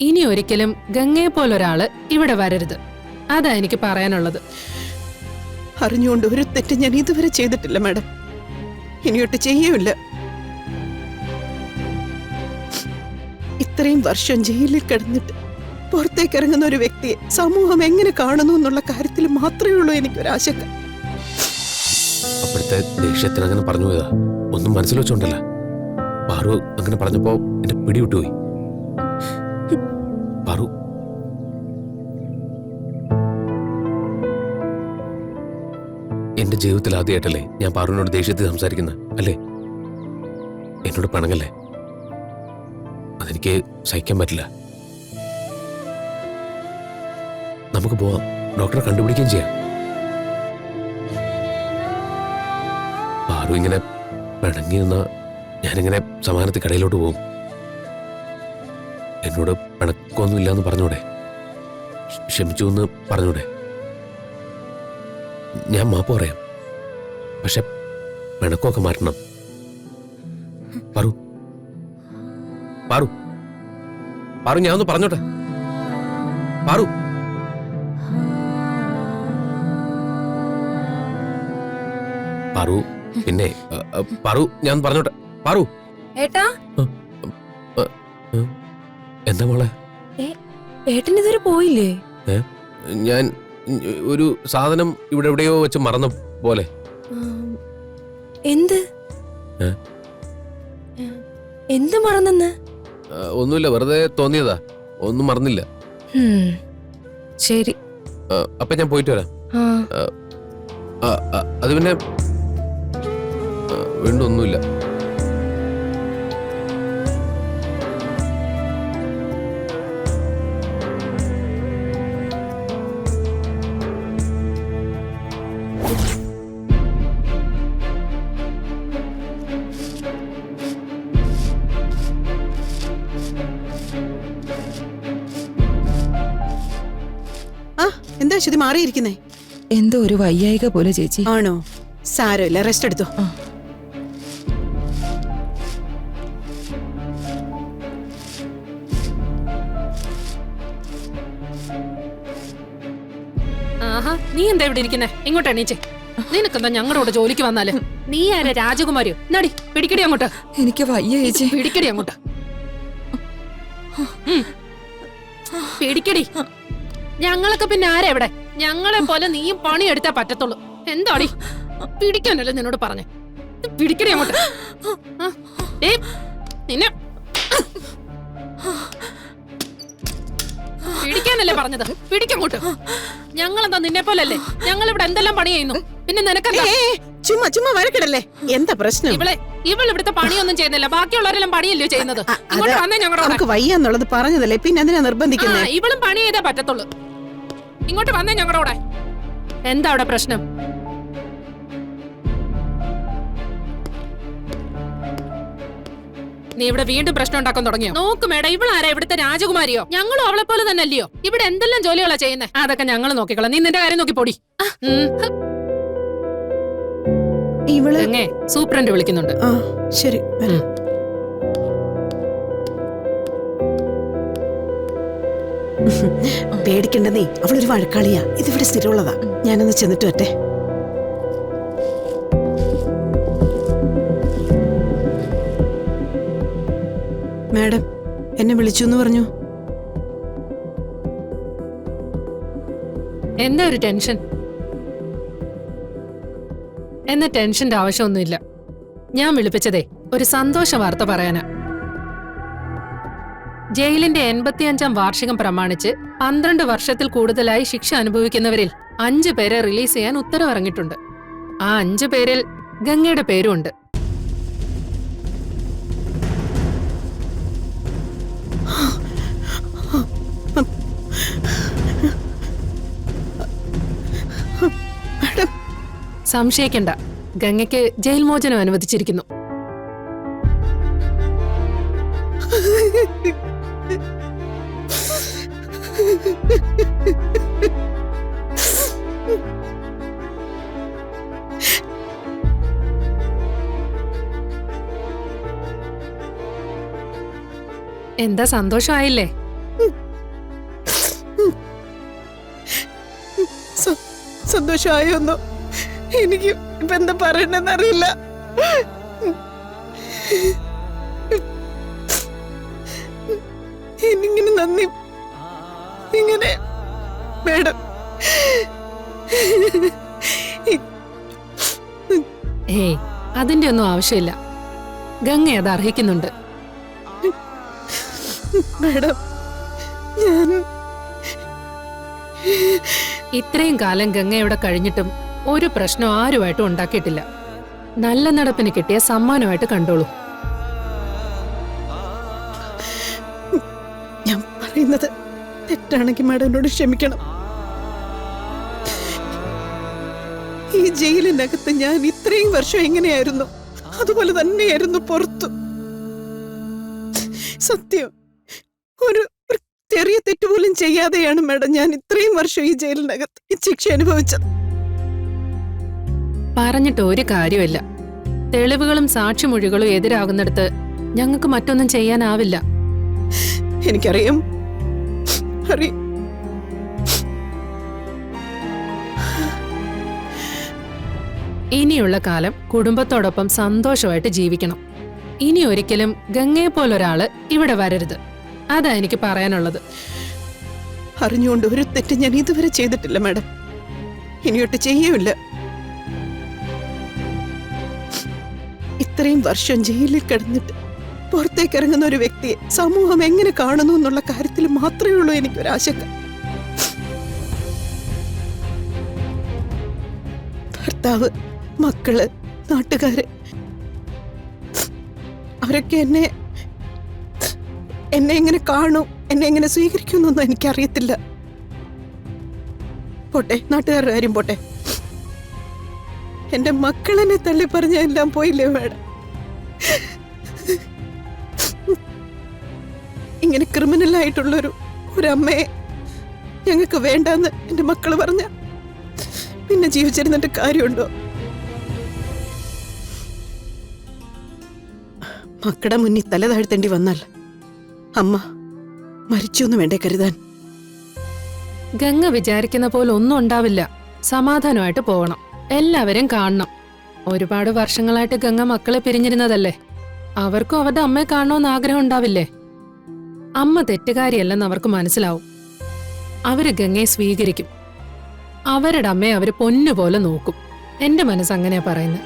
ഇനി ഒരിക്കലും ഗംഗയെ പോലൊരാള് ഇവിടെ വരരുത്. അതാ എനിക്ക് പറയാനുള്ളത്. അറിഞ്ഞുകൊണ്ട് ഒരു തെറ്റ് ഞാൻ ഇതുവരെ ചെയ്തിട്ടില്ല മാഡം, ഇനിയൊട്ട് ചെയ്യൂല. ഇത്രയും വർഷം ജയിലിൽ കിടന്നിട്ട് പുറത്തേക്ക് ഇറങ്ങുന്ന ഒരു വ്യക്തിയെ സമൂഹം എങ്ങനെ കാണുന്നു എന്നുള്ള കാര്യത്തിൽ മാത്രമേ ഉള്ളൂ എനിക്കൊരാശങ്ക. അപ്പോഴത്തെ ദേഷ്യത്തിന് അങ്ങനെ പറഞ്ഞു പോയതാ, ഒന്നും മനസ്സിൽ വെച്ചോണ്ടല്ല. പാറു അങ്ങനെ പറഞ്ഞപ്പോ എന്റെ പിടി വിട്ടുപോയി. പാറു, എന്റെ ജീവിതത്തിൽ ആദ്യമായിട്ടല്ലേ ഞാൻ പാറുവിനോട് ദേഷ്യത്തിൽ സംസാരിക്കുന്നത്, അല്ലേ? എന്നോട് പിണങ്ങല്ലേ, അതെനിക്ക് സഹിക്കാൻ പറ്റില്ല. നമുക്ക് പോവാം, ഡോക്ടറെ കണ്ടുപിടിക്കുകയും ചെയ്യാം. പാറു ഇങ്ങനെ പിണങ്ങി നിന്നാ ഞാനിങ്ങനെ സമാനത്തിൽ കടയിലോട്ട് പോകും. എന്നോട് പിണക്കൊന്നുമില്ലാന്ന് പറഞ്ഞൂടെ, ക്ഷമിച്ചു എന്ന് പറഞ്ഞൂടെ? ഞാൻ മാപ്പ് പറയാം, പക്ഷെ പിണക്കമൊക്കെ മാറ്റണം. പാറു, പാറു, പാറു, ഞാൻ ഒന്ന് പറഞ്ഞോട്ടെ. പാറു, പാറു, പിന്നെ പാറു, ഞാൻ പറഞ്ഞോട്ടെ. പാറു, ഏട്ടാ, എന്താ മോളെ? ഏട്ടൻ ഇതുവരെ പോയില്ലേ? ഞാൻ ഒരു സാധനം ഇവിടെ എവിടെയോ വെച്ച് മറന്ന പോലെ. എന്ത് എന്ത് മറന്നെന്ന്? ഒന്നുമില്ല, വെറുതെ തോന്നിയതാ, ഒന്നും മറന്നില്ല. ശരി, അപ്പൊ ഞാൻ പോയിട്ട് വരാം. അത് പിന്നെ വീണ്ടും ഒന്നുമില്ല. എന്താ ശ്രുതി മാറിയിരിക്കുന്നേ? എന്തോ ഒരു വയ്യായിക പോലെ ചേച്ചി. ആണോ? സാരമില്ല, റെസ്റ്റ് എടുത്തോ. ആഹാ, നീ എന്താ ഇവിടെ ഇരിക്കുന്നേ? ഇങ്ങോട്ട് എണീച്ചേ. നിനക്കെന്താ ഞങ്ങളുടെ കൂടെ ജോലിക്ക് വന്നാല്? നീ ആരെ, രാജകുമാരിയോ? നടി, പിടിക്കടി അങ്ങോട്ട്. എനിക്ക് വയ്യ ചേച്ചി. പിടിക്കടി അങ്ങോട്ട്, പിടിക്കടി. ഞങ്ങളൊക്കെ പിന്നെ ആരാ ഇവിടെ? ഞങ്ങളെ പോലെ നീയും പണിയെടുത്താ പറ്റത്തുള്ളൂ. എന്താടി, പിടിക്കാനല്ലേ നിന്നോട് പറഞ്ഞേ? പിടിക്കടി അങ്ങോട്ട്. നിന്നെ പിടിക്കാനല്ലേ പറഞ്ഞത്? പിടിക്കങ്ങോട്ട്. ഞങ്ങളെന്താ നിന്നെ പോലല്ലേ? ഞങ്ങൾ ഇവിടെ എന്തെല്ലാം പണി ചെയ്യുന്നു, പിന്നെ നിനക്കെന്താ? ചുമ്മാ ചുമ്മാ വഴക്കിടല്ലേ, എന്താ പ്രശ്നം? ഇവൾ ഇവിടുത്തെ പണിയൊന്നും ചെയ്യുന്നില്ല, ബാക്കിയുള്ളവരെല്ലാം പണിയല്ലോ ചെയ്യുന്നത്. ഇങ്ങോട്ട് വന്നേ, ഞങ്ങളോട് വയ്യാന്നുള്ളത് പറഞ്ഞതല്ലേ, പിന്നെ എന്തിനാ നിർബന്ധിക്കുന്നത്? ഇവളും പണി ചെയ്തേ പറ്റത്തുള്ളൂ. ഇങ്ങോട്ട് വന്നേ ഞങ്ങളോടെ. എന്താ അവിടെ പ്രശ്നം? നീ ഇവിടെ വീണ്ടും പ്രശ്നം ഉണ്ടാക്കാൻ തുടങ്ങിയോ? നോക്ക് മേഡം, ഇവളാരാ ഇവിടുത്തെ രാജകുമാരിയോ? ഞങ്ങളും അവളെ പോലെ തന്നെ അല്ലയോ? ഇവിടെ എന്തെല്ലാം ജോലികളാ ചെയ്യുന്നത്? അതൊക്കെ ഞങ്ങൾ നോക്കിക്കോളാം, നീ നിന്റെ കാര്യം നോക്കി പോടി. എങ്ങേ സൂപ്രണ്ട് വിളിക്കുന്നുണ്ട്. ശരി. പേടിക്കണ്ടെന്നേ, അവളൊരു വഴക്കാളിയാ, ഇതിവിടെ സ്ഥിരമുള്ളതാ. ഞാനൊന്ന് ചെന്നിട്ട് വരട്ടെ. മാഡം എന്നെ വിളിച്ചു എന്ന് പറഞ്ഞു. എന്താ ഒരു ടെൻഷൻ? എന്ന ടെൻഷന്റെ ആവശ്യമൊന്നുമില്ല. ഞാൻ വിളിപ്പിച്ചതേ ഒരു സന്തോഷ വാർത്ത പറയാനാ. ജയിലിന്റെ 85ാം വാർഷികം പ്രമാണിച്ച് 12 വർഷത്തിൽ കൂടുതലായി ശിക്ഷ അനുഭവിക്കുന്നവരിൽ 5 പേരെ റിലീസ് ചെയ്യാൻ ഉത്തരവിറങ്ങിയിട്ടുണ്ട്. ആ 5 പേരിൽ ഗംഗയുടെ പേരുമുണ്ട്. സംശയിക്കണ്ട, ഗംഗയ്ക്ക് ജയിൽ മോചനം അനുവദിച്ചിരിക്കുന്നു. എന്താ, സന്തോഷമായില്ലേ? സന്തോഷമായോന്നോ? എനിക്ക് ഇപ്പൊ എന്താ പറയണെന്നറിയില്ല. എനിങ്ങനെ നന്ദി ഇങ്ങനെ മേഡം. ഏയ് അതിന്റെ ഒന്നും ആവശ്യമില്ല. ഗംഗ അത് അർഹിക്കുന്നുണ്ട്. മേഡം, ഞാൻ ഇത്രയും കാലം ഗംഗ ഇവിടെ കഴിഞ്ഞിട്ടും ഒരു പ്രശ്നം ആരുമായിട്ടും ഉണ്ടാക്കിയിട്ടില്ല. നല്ല നടപ്പിന് കിട്ടിയ സമ്മാനമായിട്ട് കണ്ടോളൂ. ഞാൻ പറയുന്നത് തെറ്റാണെങ്കിൽ മേഡം എന്നോട് ക്ഷമിക്കണം. ഈ ജയിലിനകത്ത് ഞാൻ ഇത്രയും വർഷം എങ്ങനെയായിരുന്നു അതുപോലെ തന്നെയായിരുന്നു പുറത്തു. സത്യം, ഒരു ചെറിയ തെറ്റുപോലും ചെയ്യാതെയാണ് മേഡം ഞാൻ ഇത്രയും വർഷം ഈ ജയിലിനകത്ത് ഈ ശിക്ഷ അനുഭവിച്ചത്. പറഞ്ഞിട്ട് ഒരു കാര്യമില്ല. തെളിവുകളും സാക്ഷിമൊഴികളും എതിരാകുന്നിടത്ത് ഞങ്ങൾക്ക് മറ്റൊന്നും ചെയ്യാനാവില്ല. എനിക്കറിയാം, അറിയാം. ഇനിയുള്ള കാലം കുടുംബത്തോടൊപ്പം സന്തോഷമായിട്ട് ജീവിക്കണം. ഇനി ഒരിക്കലും ഗംഗയെ പോലൊരാള് ഇവിടെ വരരുത്. അതാ എനിക്ക് പറയാനുള്ളത്. അറിഞ്ഞുകൊണ്ട് ഒരു തെറ്റ് ഞാൻ ഇതുവരെ ചെയ്തിട്ടില്ല മാഡം, ഇനിയൊട്ട് ചെയ്യൂല. ഇത്രയും വർഷം ജയിലിൽ കിടന്നിട്ട് പുറത്തേക്ക് ഇറങ്ങുന്ന ഒരു വ്യക്തിയെ സമൂഹം എങ്ങനെ കാണുന്നു എന്നുള്ള കാര്യത്തിൽ മാത്രമേ ഉള്ളൂ എനിക്കൊരാശങ്ക. ഭർത്താവ്, മക്കള്, നാട്ടുകാര് അവരൊക്കെ എന്നെ എങ്ങനെ കാണും, എന്നെ എങ്ങനെ സ്വീകരിക്കുന്നൊന്നും എനിക്കറിയത്തില്ല. പോട്ടെ, നാട്ടുകാരുടെ കാര്യം പോട്ടെ. എന്റെ മക്കളെന്നെ തള്ളി പറഞ്ഞ എല്ലാം പോയില്ലേ മേഡം? ഇങ്ങനെ ക്രിമിനലായിട്ടുള്ളൊരു അമ്മയെ ഞങ്ങൾക്ക് വേണ്ടാന്ന് എന്റെ മക്കള് പറഞ്ഞ പിന്നെ ജീവിച്ചിരുന്നിട്ട് കാര്യമുണ്ടോ? മക്കളുടെ മുന്നിൽ തല താഴ്ത്തേണ്ടി വന്നാൽ അമ്മ മരിച്ചു എന്ന് വേണ്ടേ കരുതാൻ? ഗംഗ വിചാരിക്കുന്ന പോലെ ഒന്നും ഉണ്ടാവില്ല. സമാധാനമായിട്ട് പോകണം. എല്ലാവരും കാണണം. ഒരുപാട് വർഷങ്ങളായിട്ട് ഗംഗ മക്കളെ പിരിഞ്ഞിരുന്നതല്ലേ. അവർക്കും അവരുടെ അമ്മയെ കാണണമെന്ന് ആഗ്രഹം ഉണ്ടാവില്ലേ? അമ്മ തെറ്റുകാരിയല്ലെന്ന് അവർക്ക് മനസ്സിലാവും. അവര് ഗംഗയെ സ്വീകരിക്കും. അവരുടെ അമ്മയെ അവര് പൊന്നുപോലെ നോക്കും. എന്റെ മനസ്സ് അങ്ങനെയാ പറയുന്നത്.